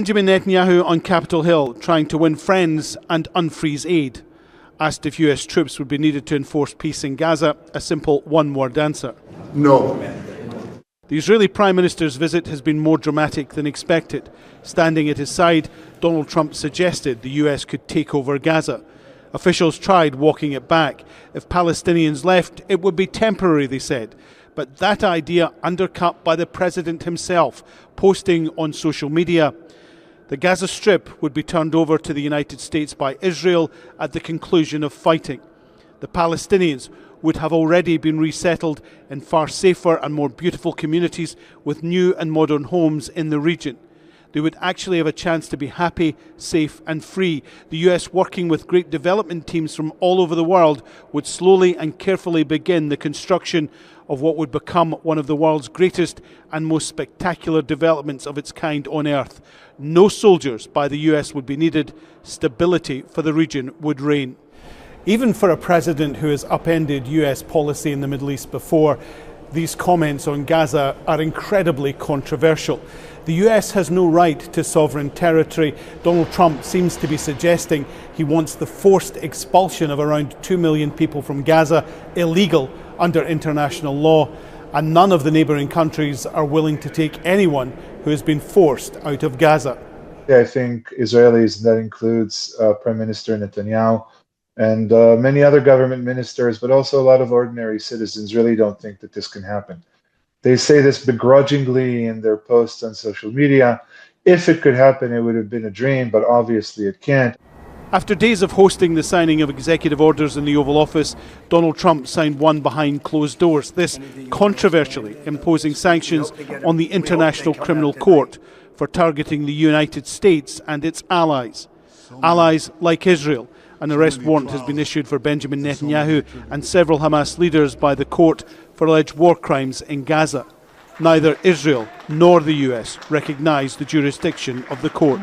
Benjamin Netanyahu on Capitol Hill trying to win friends and unfreeze aid. Asked if US troops would be needed to enforce peace in Gaza, a simple one-word answer. No. The Israeli Prime Minister's visit has been more dramatic than expected. Standing at his side, Donald Trump suggested the US could take over Gaza. Officials tried walking it back. If Palestinians left, it would be temporary, they said. But that idea undercut by the president himself, posting on social media. The Gaza Strip would be turned over to the United States by Israel at the conclusion of fighting. The Palestinians would have already been resettled in far safer and more beautiful communities with new and modern homes in the region. They would actually have a chance to be happy, safe and free. The US, working with great development teams from all over the world, would slowly and carefully begin the construction of what would become one of the world's greatest and most spectacular developments of its kind on Earth. No soldiers by the US would be needed. Stability for the region would reign. Even for a president who has upended US policy in the Middle East before, these comments on Gaza are incredibly controversial. The US has no right to sovereign territory. Donald Trump seems to be suggesting he wants the forced expulsion of around 2 million people from Gaza illegal under international law, and none of the neighbouring countries are willing to take anyone who has been forced out of Gaza. I think Israelis, that includes Prime Minister Netanyahu, and many other government ministers, but also a lot of ordinary citizens really don't think that this can happen. They say this begrudgingly in their posts on social media. If it could happen, it would have been a dream, but obviously it can't. After days of hosting the signing of executive orders in the Oval Office, Donald Trump signed one behind closed doors, this controversially imposing sanctions on the International Criminal Court for targeting the United States and its allies. Allies like Israel. An arrest warrant has been issued for Benjamin Netanyahu and several Hamas leaders by the court for alleged war crimes in Gaza. Neither Israel nor the US recognise the jurisdiction of the court.